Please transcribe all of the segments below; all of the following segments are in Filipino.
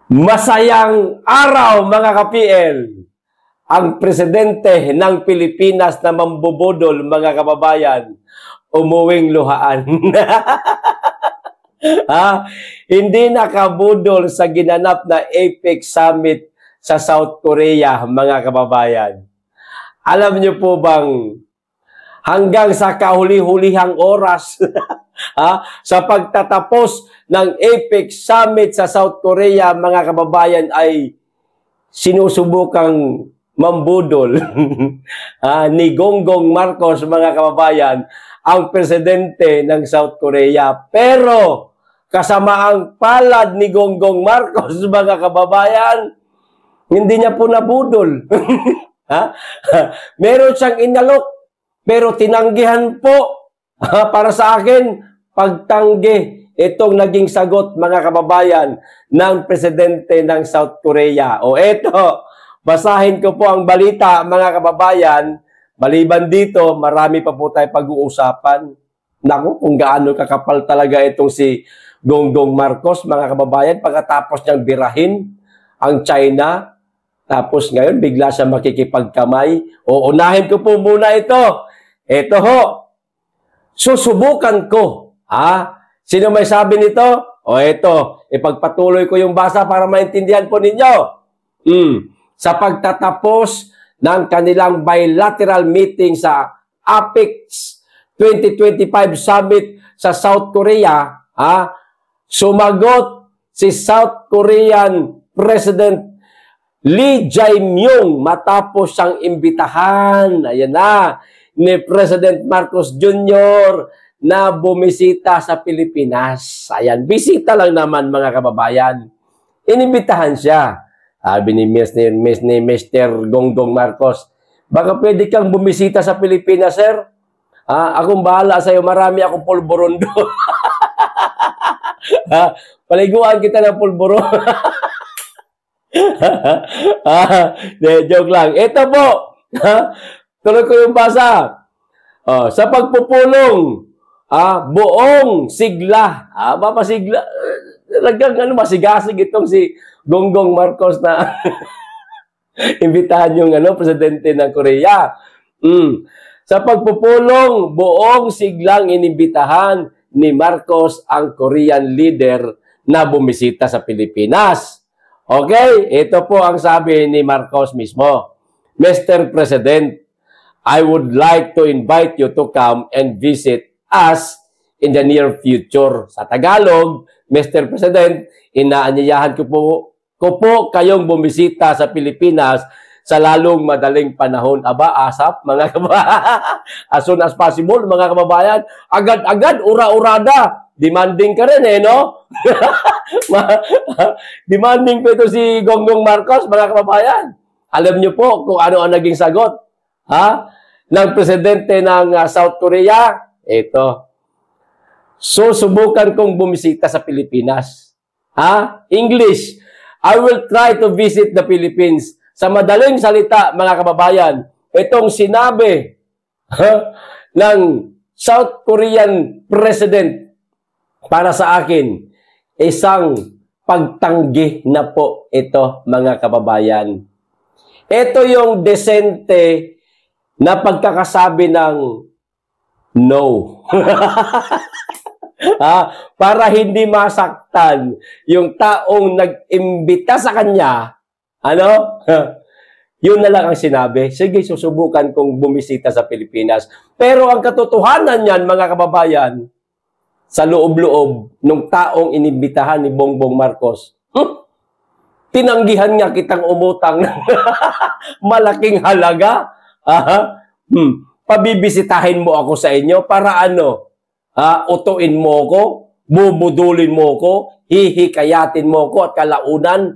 Masayang araw mga ka-PL! Ang presidente ng Pilipinas na mambubudol mga kababayan, umuwing luhaan. Hindi nakabudol sa ginanap na APEC Summit sa South Korea mga kababayan. Alam niyo po bang hanggang sa kahuli-hulihang oras sa pagtatapos ng APEC Summit sa South Korea, mga kababayan, ay sinusubukang mambudol ni Gonggong Marcos, mga kababayan, ang presidente ng South Korea. Pero kasamaang palad ni Gonggong Marcos, mga kababayan, hindi niya po nabudol. Meron siyang inalok, pero tinanggihan po. Para sa akin, pagtanggi itong naging sagot, mga kababayan, ng presidente ng South Korea. O eto, basahin ko po ang balita, mga kababayan. Maliban dito, marami pa po tayo pag-uusapan. Naku, kung gaano kakapal talaga itong si Gonggong Marcos, mga kababayan, pagkatapos niyang birahin ang China, tapos ngayon bigla siya makikipagkamay. O unahin ko po muna ito. Ito ho, susubukan ko. Sino may sabi nito? O ito, ipagpatuloy ko yung basa para maintindihan po ninyo. Sa pagtatapos ng kanilang bilateral meeting sa APEC 2025 Summit sa South Korea, sumagot si South Korean President Lee Jae-myung matapos siyang imbitahan, ayan na, ni President Marcos Jr. na bumisita sa Pilipinas. Ayan, bisita lang naman mga kababayan. Inimbitahan siya. Sabi ni Mr. Gonggong Marcos, baka pwede kang bumisita sa Pilipinas, sir? Akong bahala sa'yo, marami akong pulburon doon. Paliguan kita ng pulburon. Joke lang. Ito po, tuloy ko yung basa. Sa pagpupulong, buong sigla. Mapasigla. Talagang masigasig itong si Gonggong Marcos na imbitahan yung presidente ng Korea. Sa pagpupulong, buong siglang inimbitahan ni Marcos ang Korean leader na bumisita sa Pilipinas. Okay? Ito po ang sabi ni Marcos mismo. Mr. President, I would like to invite you to come and visit us in the near future. Sa Tagalog, Mr. President, inaanyayahan ko po kayong bumisita sa Pilipinas sa lalong madaling panahon. Asap, mga kababayan. As soon as possible, mga kababayan. Agad-agad, ura-urada. Demanding ka rin no? Demanding po ito si Gonggong Marcos, mga kababayan. Alam niyo po kung ano ang naging sagot ng presidente ng South Korea. Ito. Susubukan kong bumisita sa Pilipinas. English. I will try to visit the Philippines. Sa madaling salita, mga kababayan, itong sinabi ng South Korean President para sa akin, isang pagtanggi na po ito, mga kababayan. Ito yung desente na pagkakasabi ng no. Para hindi masaktan yung taong nag-imbita sa kanya, yun na lang ang sinabi. Sige, susubukan kong bumisita sa Pilipinas. Pero ang katotohanan niyan, mga kababayan, sa loob-loob ng taong inimbitahan ni Bongbong Marcos, tinanggihan nga kitang umutang ng malaking halaga. Pabibisitahin mo ako sa inyo para utuin mo ko, bubudulin mo ko, hihikayatin mo ko at kalaunan,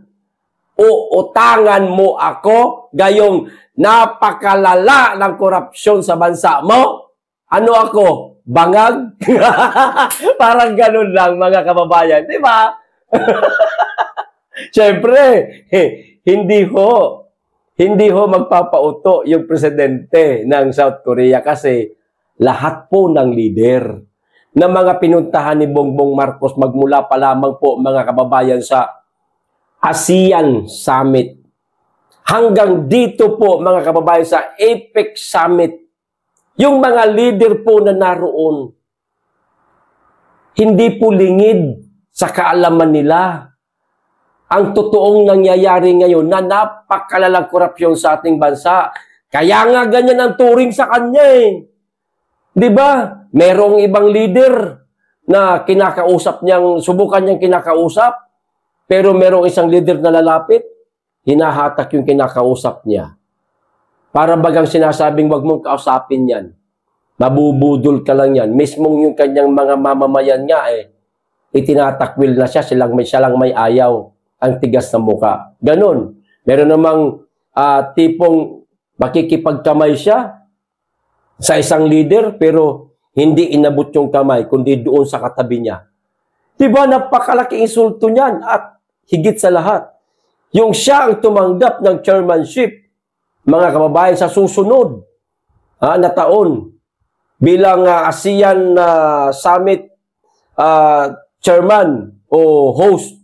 uutangan mo ako gayong napakalala ng korupsyon sa bansa mo. Ano ako? Bangag? Parang ganun lang, mga kababayan. Di ba? Siyempre, hindi ho magpapauto yung presidente ng South Korea kasi lahat po ng leader na mga pinuntahan ni Bongbong Marcos magmula pa lamang po, mga kababayan, sa ASEAN Summit. Hanggang dito po mga kababayan sa APEC Summit, yung mga leader po na naroon, hindi po lingid sa kaalaman nila ang totoong nangyayari ngayon na napakalalang korupsyon sa ating bansa. Kaya nga ganyan ang turing sa kanya eh. Di ba? Merong ibang leader na kinakausap niyang, subukan niyang kinakausap, pero merong isang leader na lalapit, hinahatak yung kinakausap niya. Para bagang sinasabing, wag mong kausapin yan. Mabubudol ka lang yan. Mismong yung kanyang mga mamamayan nga eh, itinatakwil na siya, siya lang may ayaw. Ang tigas ng muka. Ganon. Meron namang tipong makikipagkamay siya sa isang leader, pero hindi inabot yung kamay, kundi doon sa katabi niya. Diba, napakalaki insulto niyan. At higit sa lahat, yung siya ang tumanggap ng chairmanship, mga kababayan, sa susunod na taon, bilang ASEAN Summit chairman o host,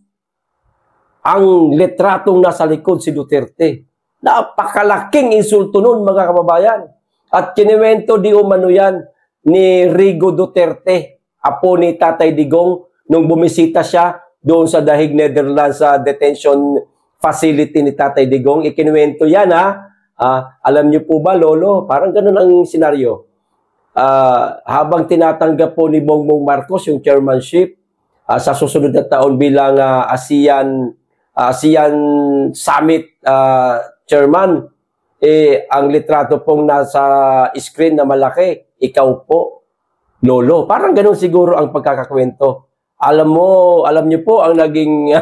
ang litratong nasa likod si Duterte. Napakalaking insulto nun, mga kababayan. At kiniwento di umano yan ni Rigo Duterte, apo ni Tatay Digong, nung bumisita siya doon sa Dahig, Netherlands, sa detention facility ni Tatay Digong. Ikinuwento yan alam niyo po ba, Lolo? Parang ganun ang senaryo. Habang tinatanggap po ni Bongbong Marcos yung chairmanship sa susunod na taon bilang ASEAN Summit chairman, ang litrato pong nasa screen na malaki, ikaw po, Lolo. Parang ganun siguro ang pagkakakwento. Alam niyo po ang naging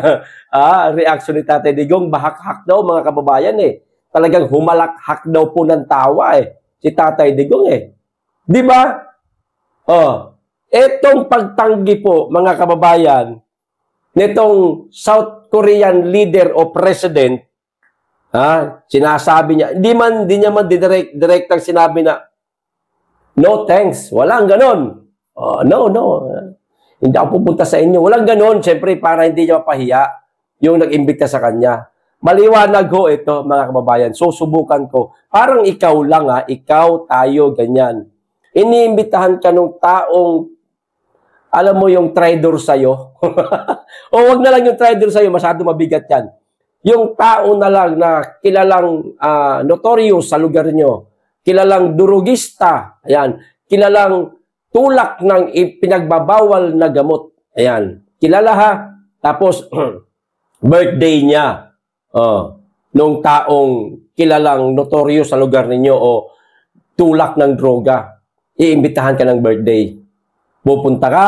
reaction ni Tatay Digong, bahak-hak daw mga kababayan eh. Talagang humalakhak daw po ng tawa eh, si Tatay Digong eh. Di ba? Etong pagtanggi po mga kababayan, nitong South Korean leader o president, sinasabi niya, di niya man direktang sinabi na, no thanks, walang ganon. No. Hindi ako pupunta sa inyo. Walang ganon, siyempre para hindi niya mapahiya yung nag-imbita sa kanya. Maliwanag ho ito, mga kababayan. Susubukan ko. Parang ikaw lang ikaw, tayo, ganyan. Iniimbitahan ka ng taong, alam mo yung traitor sa'yo. O wag na lang yung traitor sa'yo, masyado mabigat yan. Yung tao na lang na kilalang notorious sa lugar nyo, kilalang durugista, ayan, kilalang tulak ng pinagbabawal na gamot, ayan, kilala ha. Tapos, birthday niya, nung taong kilalang notorious sa lugar ninyo o tulak ng droga, iimbitahan ka ng birthday. Pupunta ka?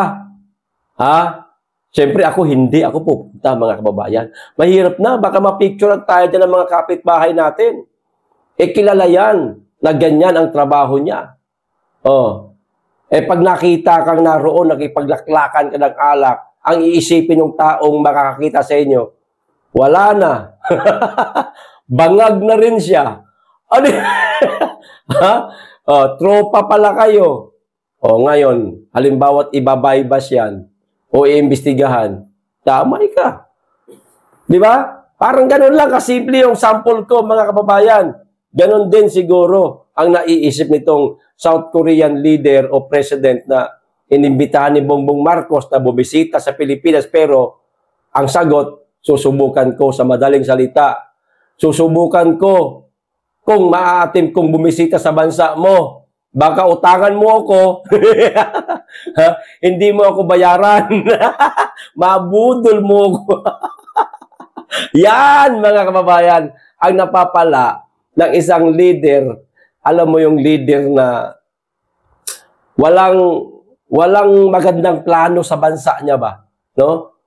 Siyempre ako hindi ako pupunta, mga kababayan. Mahirap na, baka mapicture tayo dyan ng mga kapitbahay natin. Kilala yan na ganyan ang trabaho niya. Pag nakita kang naroon, nakipaglaklakan ka ng alak, ang iisipin ng taong makakakita sa inyo, wala na. Bangag na rin siya. Ano? Tropa pala kayo. Ngayon, halimbawa't ibabaybas yan o iimbestigahan, damay ka. Di ba? Parang ganun lang kasimple yung sample ko, mga kababayan. Ganun din siguro ang naiisip nitong South Korean leader o president na inimbitahan ni Bongbong Marcos na bumisita sa Pilipinas, pero ang sagot, susubukan ko sa madaling salita. Susubukan ko kung maaatim kong bumisita sa bansa mo. Baka utangan mo ako. Hindi mo ako bayaran. Mabudol mo ako. Yan, mga kababayan, ang napapala ng isang leader. Alam mo yung leader na walang magandang plano sa bansa niya ba? No?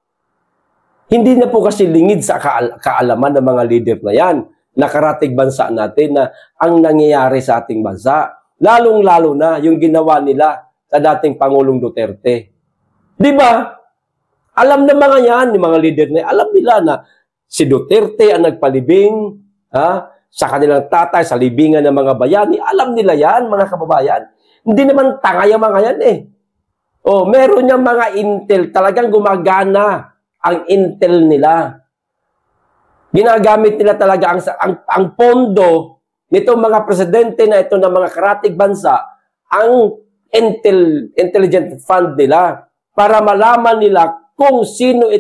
Hindi na po kasi lingid sa kaalaman ng mga leader na yan. Nakarating bansa natin na ang nangyayari sa ating bansa. Lalong-lalo na yung ginawa nila sa dating Pangulong Duterte. Di ba? Alam na mga yan, yung mga leader na alam nila na si Duterte ang nagpalibing sa kanilang tatay, sa libingan ng mga bayani. Alam nila yan, mga kababayan. Hindi naman tanga yung mga yan eh. Meron niyang mga intel, talagang gumagana ang intel nila. Ginagamit nila talaga ang pondo nitong mga presidente na ito ng mga karatig bansa, ang intelligent fund nila para malaman nila kung sino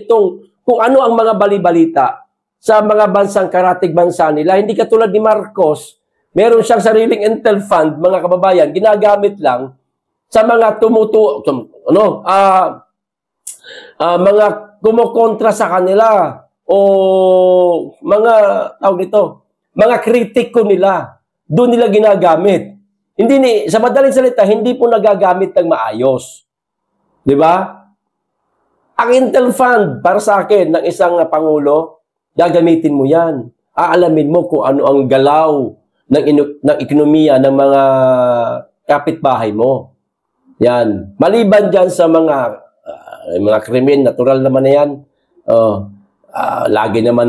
kung ano ang mga bali-balita sa mga bansang karatig bansa nila. Hindi katulad ni Marcos, meron siyang sariling intel fund, mga kababayan, ginagamit lang sa mga mga kumukontra sa kanila o mga mga kritiko nila. Doon nila ginagamit. Sa madaling salita, hindi po nagagamit ng maayos. Di ba? Ang intel fund, para sa akin, ng isang pangulo, gagamitin mo yan. Aalamin mo kung ano ang galaw ng ekonomiya ng mga kapitbahay mo. Yan. Maliban dyan sa mga krimen, natural naman na yan. Lagi naman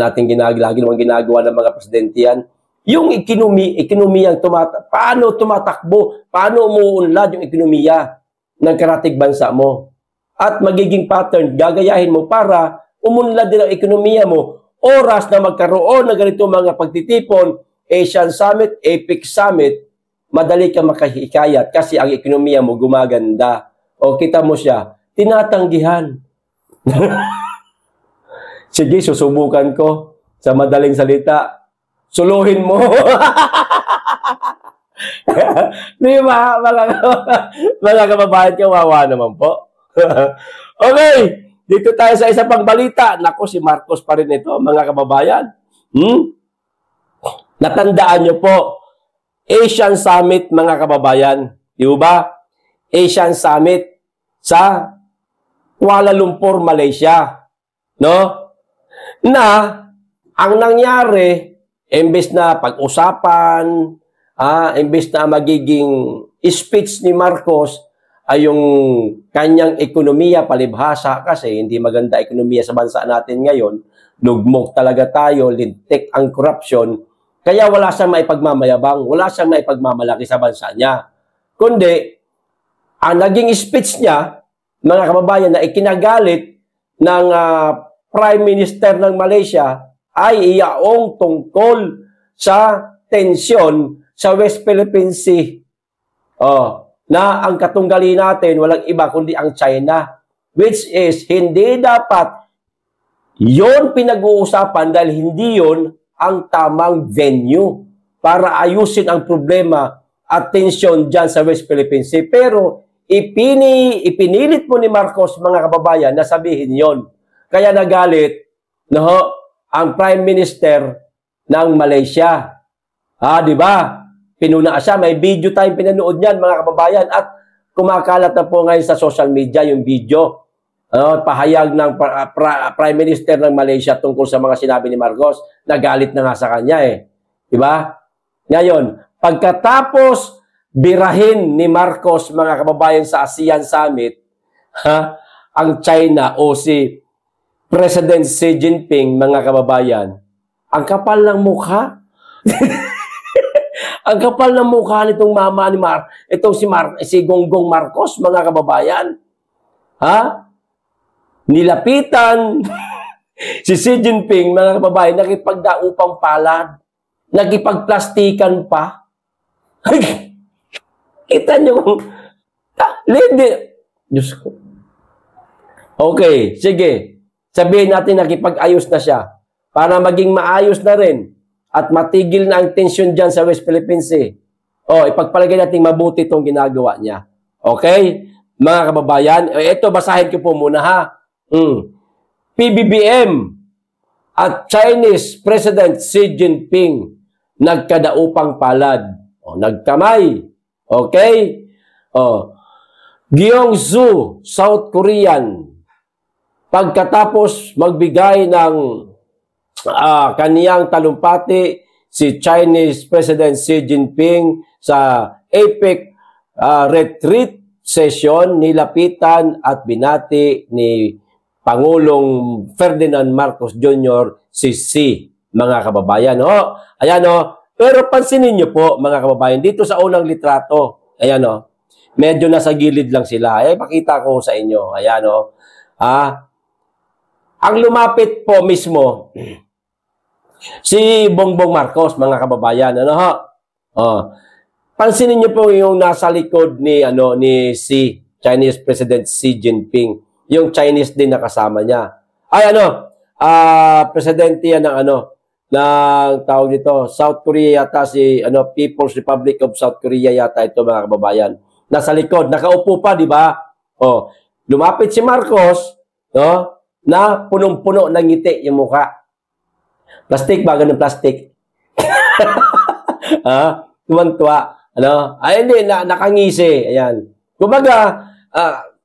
ginagawa ng mga presidente yan. Yung ekonomiyang paano tumatakbo, paano umuunlad yung ekonomiya ng karatig bansa mo. At magiging pattern, gagayahin mo para umunlad din ang ekonomiya mo. Oras na magkaroon ng ganito mga pagtitipon, Asian Summit, APEC Summit, madali ka makahikayat kasi ang ekonomiya mo gumaganda. O kita mo siya, tinatanggihan. Sige, susubukan ko sa madaling salita. Suluhin mo. Di ba, mga kababayan, kawawa naman po. Okay, dito tayo sa isa pang balita. Nako, si Marcos pa rin ito, mga kababayan. Natandaan nyo po, Asian Summit, mga kababayan. Di ba? Asian Summit sa Kuala Lumpur, Malaysia. No? Na, ang nangyari, imbes na pag-usapan, imbes na magiging speech ni Marcos, ay yung kanyang ekonomiya palibhasa kasi hindi maganda ekonomiya sa bansa natin ngayon. Lugmok talaga tayo, lintik ang corruption. Kaya wala siyang maipagmamayabang, wala siyang maipagmamalaki sa bansa niya. Kundi, ang naging speech niya, mga kababayan, na ikinagalit ng Prime Minister ng Malaysia ay iyaong tungkol sa tensyon sa West Philippine Sea. Na ang katunggali natin, walang iba kundi ang China. Which is, hindi dapat yon pinag-uusapan dahil hindi yon ang tamang venue para ayusin ang problema at tensyon dyan sa West Philippine Sea. Pero ipinilit mo ni Marcos, mga kababayan, na sabihin yon. Kaya nagalit ang Prime Minister ng Malaysia. Di ba? Pinuna siya. May video tayong pinanood niyan, mga kababayan. At kumakalat na po ngayon sa social media yung video. Pahayag ng Prime Minister ng Malaysia tungkol sa mga sinabi ni Marcos. Nagalit na nga sa kanya Diba? Ngayon, pagkatapos birahin ni Marcos, mga kababayan, sa ASEAN Summit, ang China o si President Xi Jinping, mga kababayan, ang kapal ng mukha. Ang kapal ng mukha nitong mama ni itong si Gonggong Marcos, mga kababayan. Nilapitan si Xi Jinping, mga kababayan, nakipagdaupang palad, nakipagplastikan pa. Kita nyo, Diyos ko. Okay, sige. Sabihin natin nakipag-ayos na siya para maging maayos na rin at matigil na ang tensyon dyan sa West Philippine Sea. Ipagpalagay natin mabuti itong ginagawa niya. Okay? Mga kababayan, ito basahin ko po muna PBBM at Chinese President Xi Jinping nagkadaupang palad. Nagkamay. Okay? Gyeongsu, South Korean, pagkatapos magbigay ng kaniyang talumpati si Chinese President Xi Jinping sa APEC retreat session, nilapitan at binati ni Pangulong Ferdinand Marcos Jr. si Xi, mga kababayan. Ayan Pero pansinin niyo po, mga kababayan, dito sa unang litrato, ayan medyo nasa gilid lang sila. Pakita ko sa inyo. Ayan ang lumapit po mismo Si Bongbong Marcos, mga kababayan, ano ho? Oh. Pansinin niyo po yung nasa likod ni si Chinese President Xi Jinping, yung Chinese din na kasama niya. Ay presidente yan ng ng tawag dito, South Korea yata, si People's Republic of South Korea yata ito, mga kababayan. Nasa likod, nakaupo pa, di ba? Oh, lumapit si Marcos, no? Na punong-puno ng ngiti yung mukha. Plastic ba? Ganun plastic. Tuwan-tuwa. Ay, hindi, nakangisi. Ayan. Kumbaga,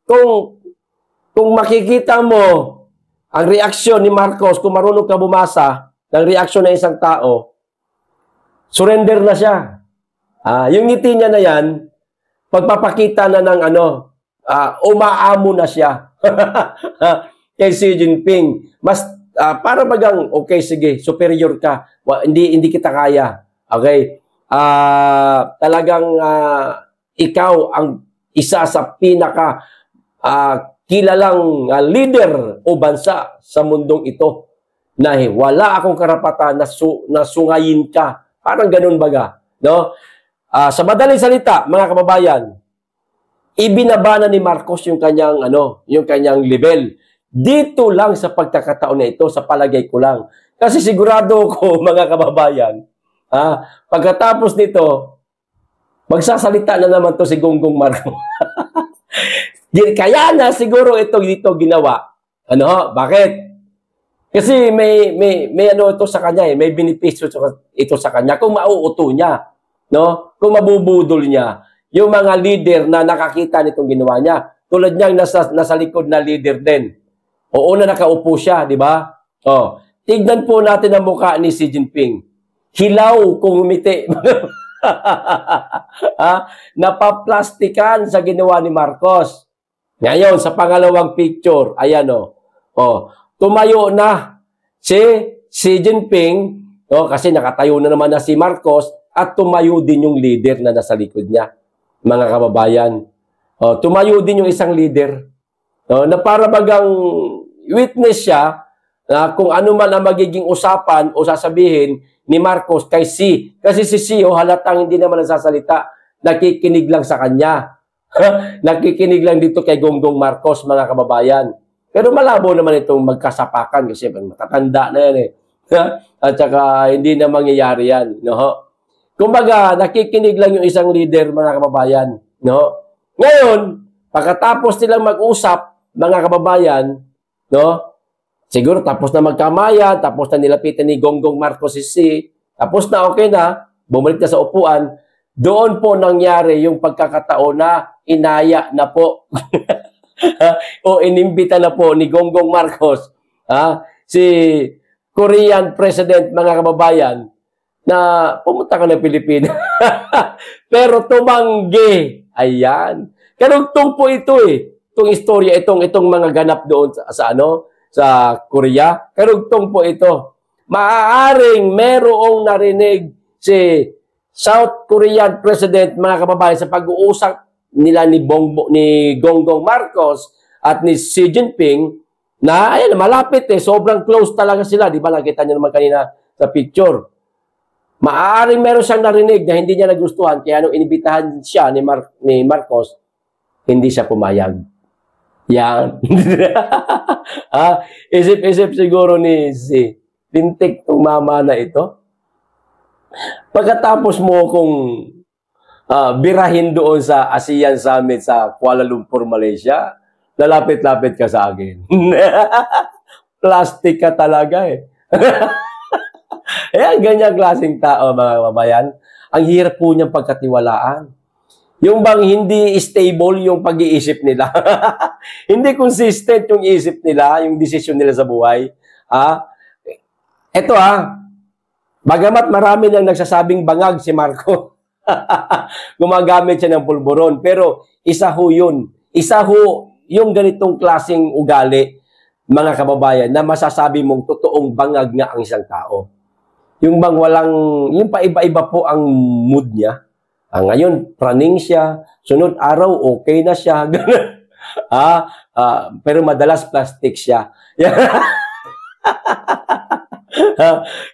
kung makikita mo ang reaksyon ni Marcos, kung marunong ka bumasa ng reaksyon ng isang tao, surrender na siya. Yung ngiti niya na yan, pagpapakita na ng umaamo na siya. Kay Xi Jinping. Mas, para bagang, okay, sige, superior ka. Hindi kita kaya. Okay? Talagang ikaw ang isa sa pinaka kilalang leader o bansa sa mundong ito na wala akong karapatan na sungayin ka. Parang ganun baga. No? Sa madaling salita, mga kababayan, ibinabana ni Marcos yung kanyang level. Dito lang sa pagkakataon na ito, sa palagay ko lang. Kasi sigurado ko, mga kababayan, pagkatapos nito, magsasalita na naman to si Gonggong Marcos. Kaya na siguro dito ginawa. Bakit? Kasi may ito sa kanya, may benepisyo ito sa kanya kung mauuto niya, no? Kung mabubudol niya yung mga leader na nakakita nitong ginawa niya. Tulad niyang nasa likod na leader din. O una nakaupo siya, di ba? Tignan po natin ang mukha ni Xi Jinping. Hilaw kung umiti. Napaplastikan sa ginawa ni Marcos. Ngayon, sa pangalawang picture, ayan tumayo na si Xi Jinping, kasi nakatayo na naman na si Marcos, at tumayo din yung leader na nasa likod niya, mga kababayan. Tumayo din yung isang leader, na para bagang witness siya na kung ano man ang magiging usapan o sasabihin ni Marcos kay Xi. Kasi si Xi, halatang hindi naman nagsasalita, nakikinig lang sa kanya. Nakikinig lang dito kay Gonggong Marcos, mga kababayan. Pero malabo naman itong magkasapakan kasi matatanda na yan At saka hindi na mangyayari yan. No? Kumbaga, nakikinig lang yung isang leader, mga kababayan. No? Ngayon, pagkatapos nilang mag-usap, mga kababayan, siguro tapos na magkamaya, tapos na nilapitan ni Gonggong Marcos si Xi, tapos na, okay na, bumalik na sa upuan, doon po nangyari yung pagkakataon na inaya na po o inimbita na po ni Gonggong Marcos si Korean President, mga kababayan, na pumunta ka ng Pilipinas. Pero tumanggi. Ayan. Karugtong po ito itong istorya, itong mga ganap doon sa Korea. Karugtong po ito. Maaaring merong narinig si South Korean President, mga kababayan, sa pag-uusap nila ni Gonggong Marcos at ni Xi Jinping na ayan, malapit sobrang close talaga sila. Di ba nakita niyo naman kanina sa picture? Maaaring meron siyang narinig na hindi niya nagustuhan, kaya nung inibitahan siya ni Marcos, hindi siya pumayag. Yan. Isip-isip siguro ni Xi, pintik tong mama na ito. Pagkatapos mo kung birahin doon sa ASEAN Summit sa Kuala Lumpur, Malaysia, lalapit-lapit ka sa akin. Plastic ka talaga Ayan, ganyan klaseng tao, mga kababayan. Ang hirap po niyang pagkatiwalaan. Yung bang hindi stable yung pag-iisip nila. Hindi consistent yung isip nila, yung desisyon nila sa buhay. Ito bagamat marami nang nagsasabing bangag si Marco. Gumagamit siya ng pulburon. Pero isa ho yun. Isa ho yung ganitong klaseng ugali, mga kababayan, na masasabi mong totoong bangag nga ang isang tao. Yung bang yung paiba-iba po ang mood niya. Ngayon, praning siya. Sunod araw, okay na siya. Pero madalas plastic siya.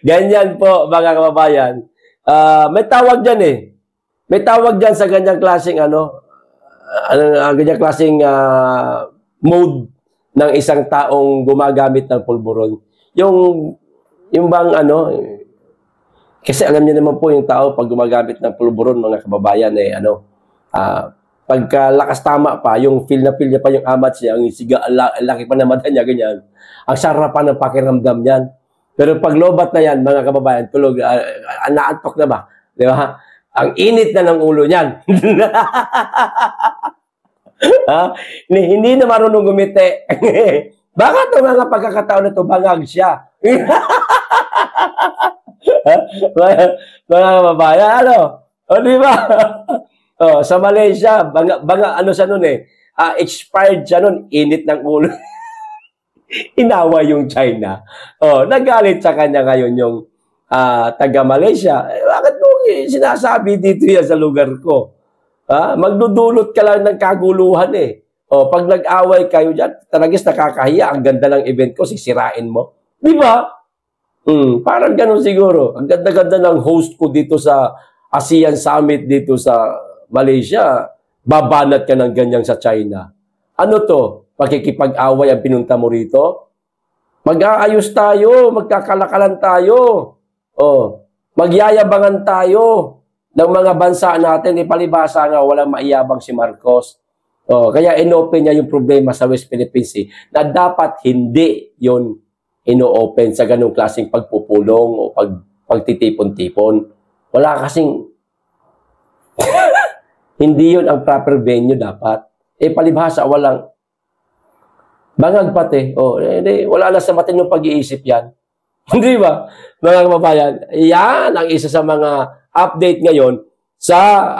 Ganyan po, mga kababayan. May tawag dyan eh. May tawag dyan sa ganyang klaseng ganyang klaseng mode ng isang taong gumagamit ng pulburon. Yung bang kasi alam niyo naman po yung tao pag gumagamit ng pulburon, mga kababayan, pagka lakas tama pa, yung feel niya pa yung amat niya, ang siga, laki pa na mata niya, ganyan. Ang sarap pa ng pakiramdam niyan. Pero pag lobat na yan, mga kababayan, tulog, naantok na ba? Di ba? Ang init na ng ulo niyan. Hindi na marunong gumiti. Baka itong mga pagkakataon na ito, bangag siya. Mga kababayan, O, di ba? Sa Malaysia, siya nun expired siya nun, init ng ulo. Inawa yung China. Nagalit sa kanya ngayon yung taga-Malaysia. Bakit mo sinasabi dito yan sa lugar ko? Magdudulot ka lang ng kaguluhan eh. Pag nag-away kayo dyan, talagang nakakahiya. Ang ganda ng event ko, sisirain mo. Di ba? Parang ganun siguro. Ang ganda-ganda ng host ko dito sa ASEAN Summit dito sa Malaysia. Babanat ka ng ganyan sa China. Ano to? Pagkikipag-away ang pinunta mo rito? Mag-aayos tayo, magkakalakalan tayo. Magyayabangan tayo ng mga bansa natin. Ipalibasa nga, walang maiyabang si Marcos. Kaya inopen niya yung problema sa West Philippines na dapat hindi yon ino-open sa ganung klaseng pagpupulong o pagtitipon-tipon. Wala kasing hindi yun ang proper venue dapat. Palibhasa, walang bangag pati. Wala na sa matinong pag-iisip yan. Hindi ba? Mga kababayan, yan ang isa sa mga update ngayon sa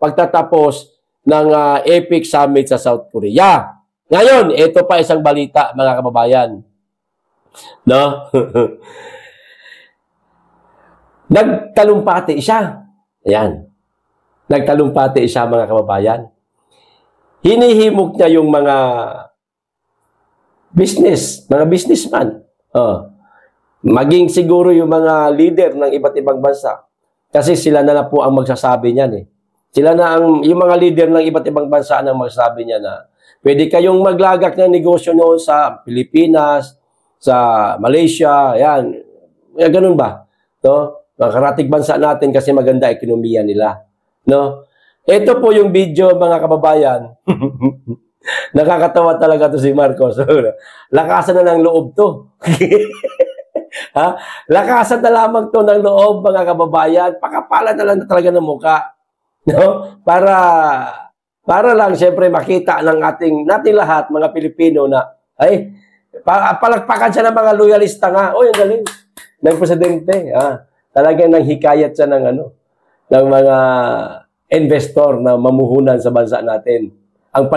pagtatapos ng EPIC Summit sa South Korea. Ngayon, ito pa isang balita, mga kababayan. Nagtalumpati siya. Ayan. Nagtalumpati siya, mga kababayan. Hinihimok niya yung mga businessman. Maging siguro yung mga leader ng iba't ibang bansa. Kasi sila na po ang magsasabi niyan eh. Yung mga leader ng iba't ibang bansa ang magsasabi niya na pwede kayong maglagak ng negosyo noon sa Pilipinas, sa Malaysia, yan. Ganun ba? Mga karatig bansa natin kasi maganda ekonomiya nila. Ito po yung video, mga kababayan. Nakakatawa talaga to si Marcos. Lakasan na ng loob to. Lakasan na lamang to ng loob, mga kababayan. Pakapalan na lang na talaga ng muka. Para lang, siyempre, makita ng nating lahat, mga Pilipino, na, palagpakan siya ng mga loyalista nga. Ang galing. Ng presidente. Talagang nang hikayat siya ng mga investor na mamuhunan sa bansa natin. Ang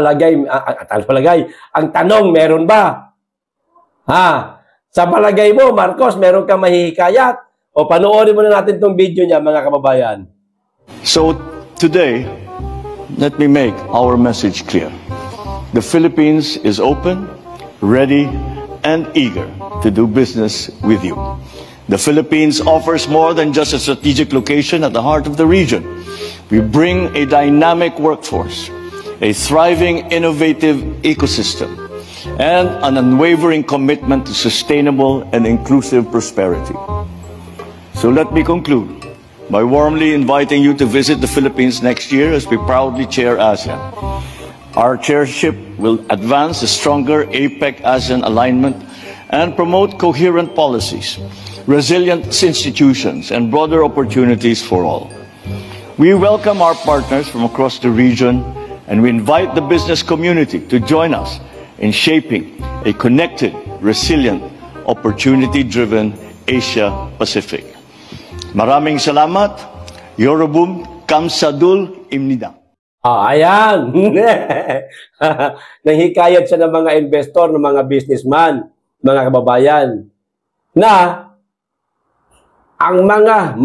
tanong, meron ba? Sa palagay mo, Marcos, meron kang mahihikayat? O panoorin muna natin itong video niya, mga kababayan. So, today, let me make our message clear. The Philippines is open, ready, and eager to do business with you. The Philippines offers more than just a strategic location at the heart of the region. We bring a dynamic workforce, a thriving, innovative ecosystem, and an unwavering commitment to sustainable and inclusive prosperity. So let me conclude by warmly inviting you to visit the Philippines next year as we proudly chair ASEAN. Our chairship will advance a stronger APEC-ASEAN alignment and promote coherent policies, resilient institutions, and broader opportunities for all. We welcome our partners from across the region, and we invite the business community to join us in shaping a connected, resilient, opportunity-driven Asia-Pacific. Maraming salamat. Yorobum Kamsadul Imnida. Ayan. Nahikayat siya ng mga investor, ng mga businessman, mga kababayan, na ang mga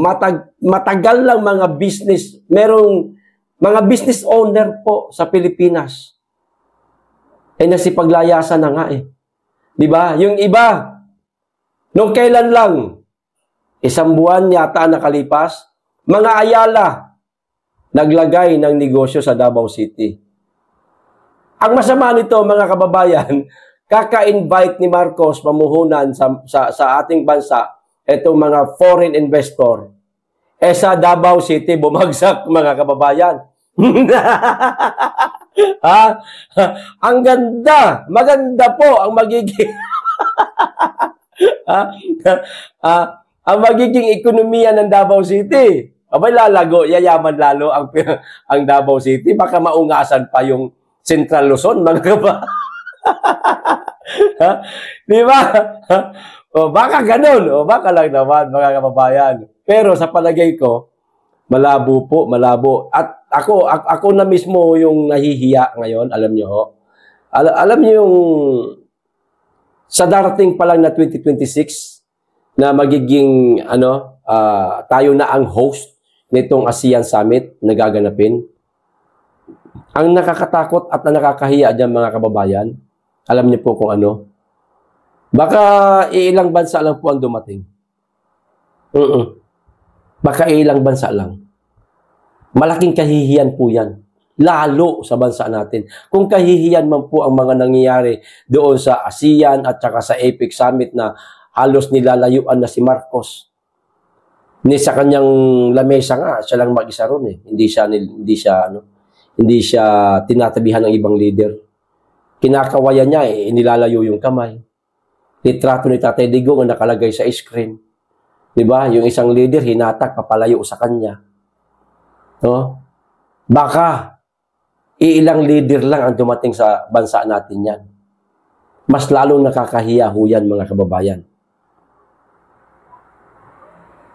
matagal lang mga business, merong mga business owner po sa Pilipinas. Nasipaglayasan na nga eh. Di ba? Yung iba, Nung kailan lang, isang buwan yata nakalipas, mga Ayala naglagay ng negosyo sa Davao City. Ang masama nito, mga kababayan, kaka-invite ni Marcos pamuhunan sa ating bansa, itong mga foreign investor, sa Davao City, bumagsak, mga kababayan. Ha? Ang ganda, maganda po ang magiging ang magiging ekonomiya ng Davao City. Abay lalago, yayaman lalo ang Davao City. Baka maungasan pa yung Central Luzon, mga kababayan. Di ba? O baka ganun, o baka lang naman, mga kababayan. Pero sa palagay ko, malabo po, malabo. At ako na mismo yung nahihiya ngayon, alam nyo ho. Alam nyo yung sa darating pa lang na 2026 na magiging tayo na ang host nitong ASEAN Summit na gaganapin. Ang nakakatakot at nakakahiya dyan, mga kababayan, alam niyo po kung ano? Baka ilang bansa lang po ang dumating. Baka ilang bansa lang. Malaking kahihiyan po yan. Lalo sa bansa natin. Kung kahihiyan man po ang mga nangyayari doon sa ASEAN at saka sa APEC Summit na halos nilalayuan na si Marcos. Ni sa kanyang lamesa nga, siya lang mag-isa ron eh. Hindi siya tinatabihan ng ibang leader. Kinakawayan niya eh, nilalayo yung kamay. Litrato ni Tatay Digong ang nakalagay sa screen. 'Di ba? Yung isang leader hinatak papalayo sa kanya. No? Baka iilang leader lang ang dumating sa bansa natin yan. Mas lalong nakakahiya ho yan, mga kababayan.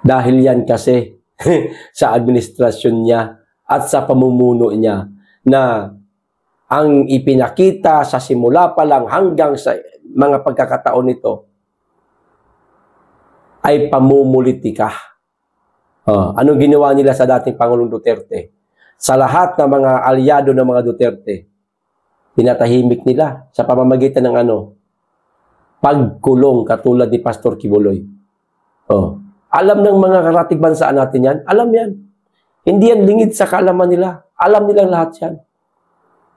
Dahil yan kasi sa administrasyon niya at sa pamumuno niya na ang ipinakita sa simula pa lang hanggang sa mga pagkakataon nito ay pamumulitika. Anong ginawa nila sa dating Pangulong Duterte? Sa lahat ng mga alyado ng mga Duterte, pinatahimik nila sa pamamagitan ng pagkulong katulad ni Pastor Kibuloy. Alam ng mga karatig bansa natin yan? Alam yan. Hindi yan lingid sa kaalaman nila. Alam nilang lahat yan.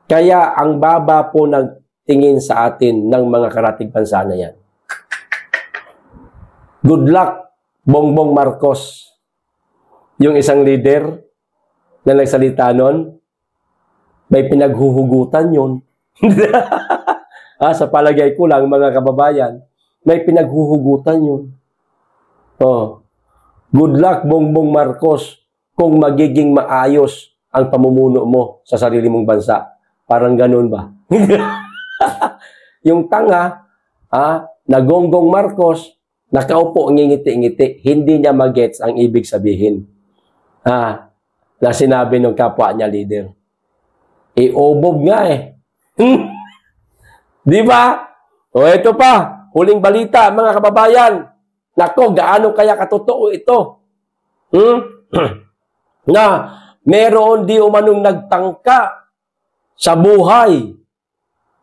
Kaya ang baba po ng tingin sa atin ng mga karatig bansa na yan. Good luck, Bongbong Marcos. Yung isang leader na nagsalita nun, may pinaghuhugutan yun. Sa palagay ko lang, mga kababayan, may pinaghuhugutan yun. Good luck, Bongbong Marcos, kung magiging maayos ang pamumuno mo sa sarili mong bansa. Parang ganun ba? Yung tanga, na Gonggong Marcos, nakaupo, ngingiti-ngiti, hindi niya magets ang ibig sabihin. Na sinabi ng kapwa niya leader. Obob nga eh. Di ba? O ito pa, huling balita, mga kababayan. Nako, gaano kaya katotoo ito? Na meron di umanong nagtangka sa buhay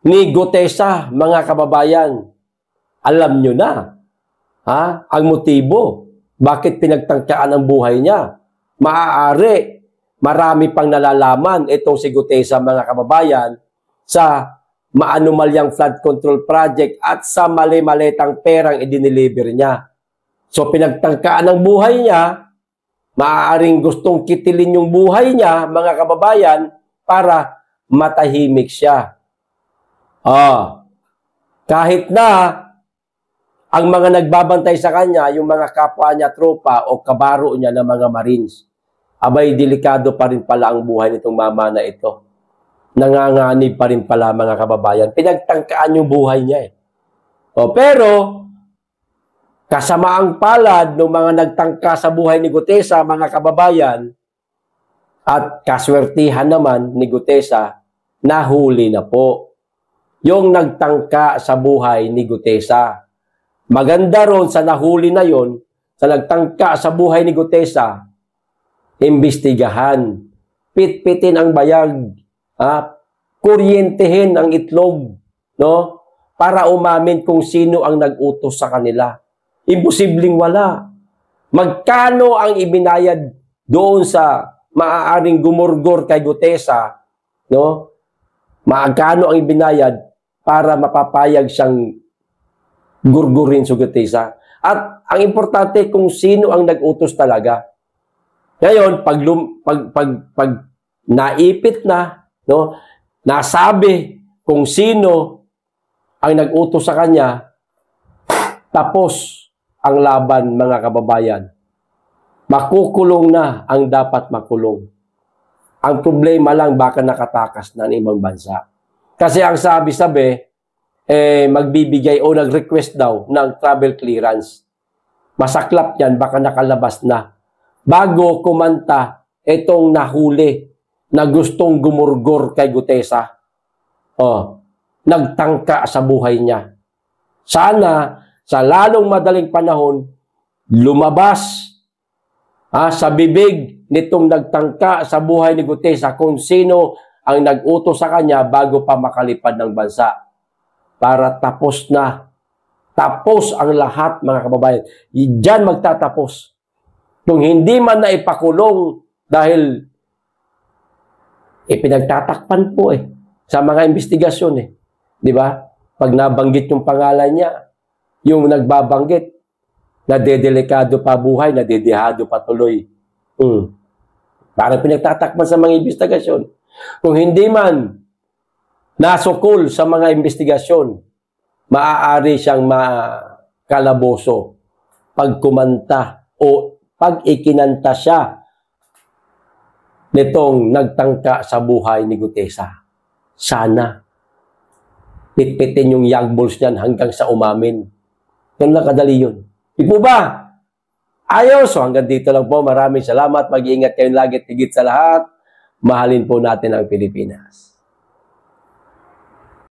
ni Gutesa, mga kababayan. Alam nyo na, ang motibo, bakit pinagtangkaan ang buhay niya. Maaari, marami pang nalalaman itong si Gutesa, mga kababayan, sa maanumalyang flood control project at sa mali-malitang perang idiniliver niya. So, pinagtangkaan ang buhay niya, maaaring gustong kitilin yung buhay niya, mga kababayan, para matahimik siya. Kahit na ang mga nagbabantay sa kanya, yung mga kapwa niya, tropa o kabaro niya ng mga Marines, abay, delikado pa rin pala ang buhay nitong mama na ito. Nanganganib pa rin pala, mga kababayan. Pinagtangkaan yung buhay niya eh. Pero, kasamaang palad ng mga nagtangka sa buhay ni Gutesa, mga kababayan, at kaswertihan naman ni Gutesa, nahuli na po. Yung nagtangka sa buhay ni Gutesa. Maganda ron sa nahuli na yon, sa nagtangka sa buhay ni Gutesa, imbestigahan, pitpitin ang bayag, kuryentehin ang itlog, no? Para umamin kung sino ang nag-utos sa kanila. Imposibleng wala. Magkano ang ibinayad doon sa maaaring gumurgor kay Gutesa, no? Magkano ang ibinayad para mapapayag siyang gurgurin sa Gutesa? At ang importante kung sino ang nag-utos talaga. Ngayon, pag naipit na, no, nasabi kung sino ang nag-utos sa kanya, tapos ang laban, mga kababayan. Makukulong na ang dapat makulong. Ang problema lang, baka nakatakas na ng ibang bansa. Kasi ang sabi-sabi, magbibigay o nag-request daw ng travel clearance. Masaklap yan, baka nakalabas na. Bago kumanta, itong nahuli na gustong gumurgor kay Gutesa. Nagtangka sa buhay niya. Sana, sa lalong madaling panahon, lumabas sa bibig nitong nagtangka sa buhay ni Gutesa kung sino ang nag-utos sa kanya bago pa makalipad ng bansa. Para tapos na. Tapos ang lahat, mga kababayan. Diyan magtatapos. Kung hindi man na ipakulong dahil pinagtatakpan po sa mga investigasyon Di ba? Pag nabanggit yung pangalan niya, yung nagbabanggit, nadedelikado pa buhay, nadedehado pa tuloy. Parang pinagtatakpan sa mga investigasyon. Kung hindi man nasukol sa mga investigasyon, maaari siyang makalaboso pag kumanta o pag ikinanta siya nitong nagtangka sa buhay ni Gutesa. Sana pitpitin yung young bulls niyan hanggang sa umamin. Yan lang kadali yun. Di po ba? Ayos. So hanggang dito lang po. Maraming salamat. Mag-iingat kayo lagi at higit sa lahat. Mahalin po natin ang Pilipinas.